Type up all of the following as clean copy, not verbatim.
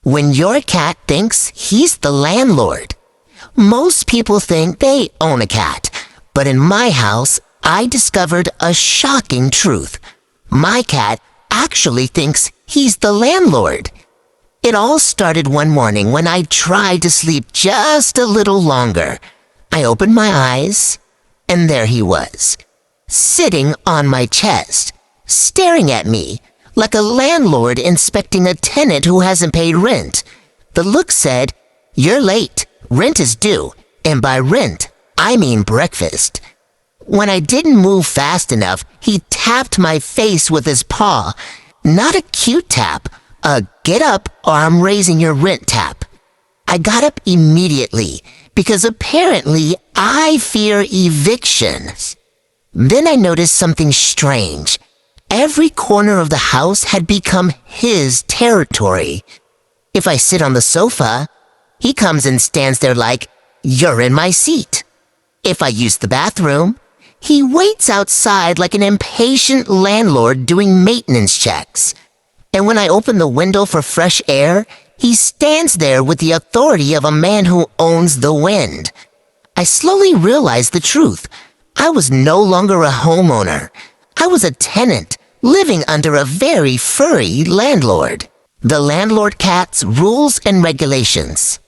when your cat thinks he's the landlord. Most people think they own a cat, but in my house, I discovered a shocking truth. My cat actually thinks he's the landlord. It all started one morning when I tried to sleep just a little longer. I opened my eyes, and there he was, sitting on my chest, staring at me like a landlord inspecting a tenant who hasn't paid rent. The look said, "You're late. Rent is due." And by rent, I mean breakfast. When I didn't move fast enough, he tapped my face with his paw. Not a cute tap, a get up or I'm raising your rent tap. I got up immediately because apparently I fear eviction. Then I noticed something strange. Every corner of the house had become his territory. If I sit on the sofa, he comes and stands there like, "You're in my seat." If I use the bathroom, he waits outside like an impatient landlord doing maintenance checks. And when I open the window for fresh air, he stands there with the authority of a man who owns the wind. I slowly realized the truth. I was no longer a homeowner. I was a tenant, living under a very furry landlord. The landlord cat's rules and regulations.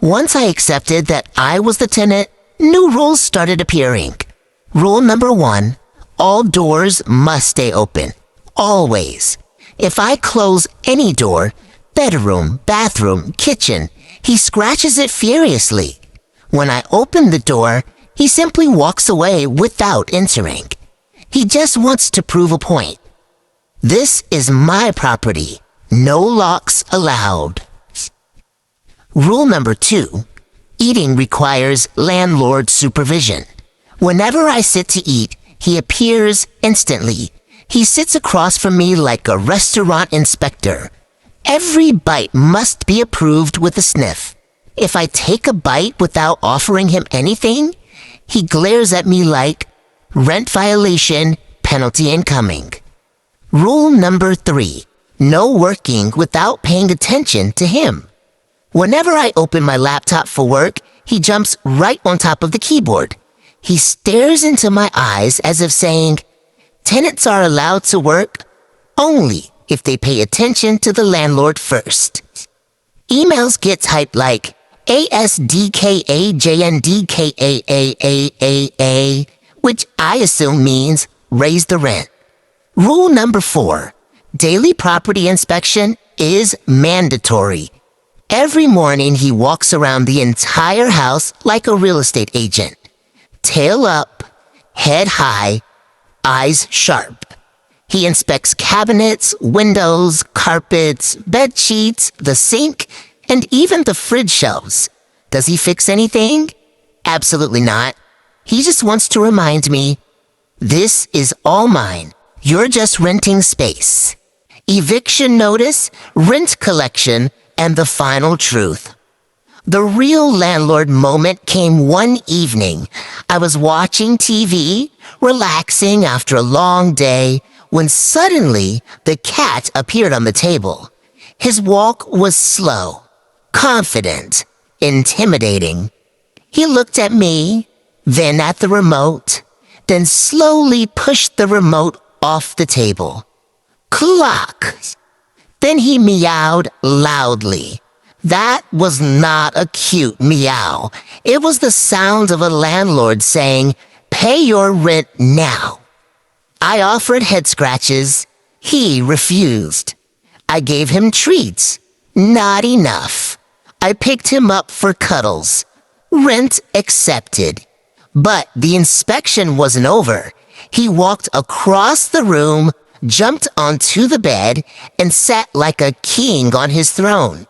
Once I accepted that I was the tenant, new rules started appearing. Rule number 1, all doors must stay open. Always. If I close any door, bedroom, bathroom, kitchen, he scratches it furiously. When I open the door, he simply walks away without entering. He just wants to prove a point. This is my property. No locks allowed. Rule number 2, eating requires landlord supervision. Whenever I sit to eat, he appears instantly. He sits across from me like a restaurant inspector. Every bite must be approved with a sniff. If I take a bite without offering him anything, he glares at me like, "Rent violation, penalty incoming." Rule number 3, no working without paying attention to him. Whenever I open my laptop for work, he jumps right on top of the keyboard. He stares into my eyes as if saying, "Tenants are allowed to work only if they pay attention to the landlord first." Emails get typed like ASDKAJNDKAAAAA, which I assume means raise the rent. Rule number 4, daily property inspection is mandatory. Every morning he walks around the entire house like a real estate agent. Tail up, head high, eyes sharp. He inspects cabinets, windows, carpets, bed sheets, the sink, and even the fridge shelves. Does he fix anything? Absolutely not. He just wants to remind me, this is all mine. You're just renting space. Eviction notice, rent collection, and the final truth. The real landlord moment came one evening. I was watching TV, relaxing after a long day, when suddenly the cat appeared on the table. His walk was slow, confident, intimidating. He looked at me, then at the remote, then slowly pushed the remote off the table. Clock! Then he meowed loudly. That was not a cute meow. It was the sound of a landlord saying, "Pay your rent now." I offered head scratches. He refused. I gave him treats. Not enough. I picked him up for cuddles. Rent accepted. But the inspection wasn't over. He walked across the room, jumped onto the bed, and sat like a king on his throne.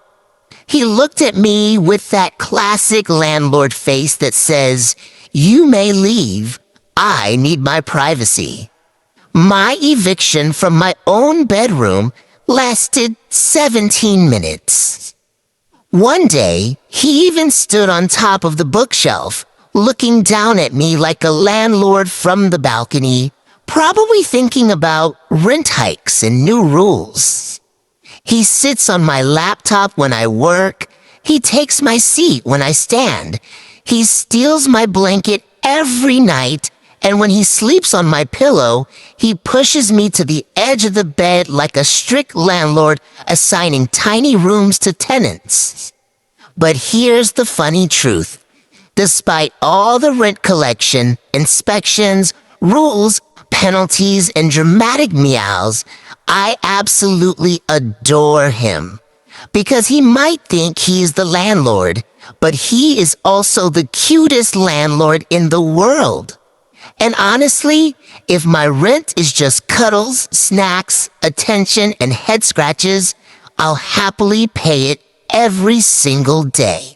He looked at me with that classic landlord face that says, "You may leave. I need my privacy." My eviction from my own bedroom lasted 17 minutes. One day, he even stood on top of the bookshelf, looking down at me like a landlord from the balcony, probably thinking about rent hikes and new rules. He sits on my laptop when I work. He takes my seat when I stand. He steals my blanket every night, and when he sleeps on my pillow, he pushes me to the edge of the bed like a strict landlord assigning tiny rooms to tenants. But here's the funny truth. Despite all the rent collection, inspections, rules, penalties, and dramatic meows, I absolutely adore him. Because he might think he's the landlord, but he is also the cutest landlord in the world. And honestly, if my rent is just cuddles, snacks, attention, and head scratches, I'll happily pay it every single day.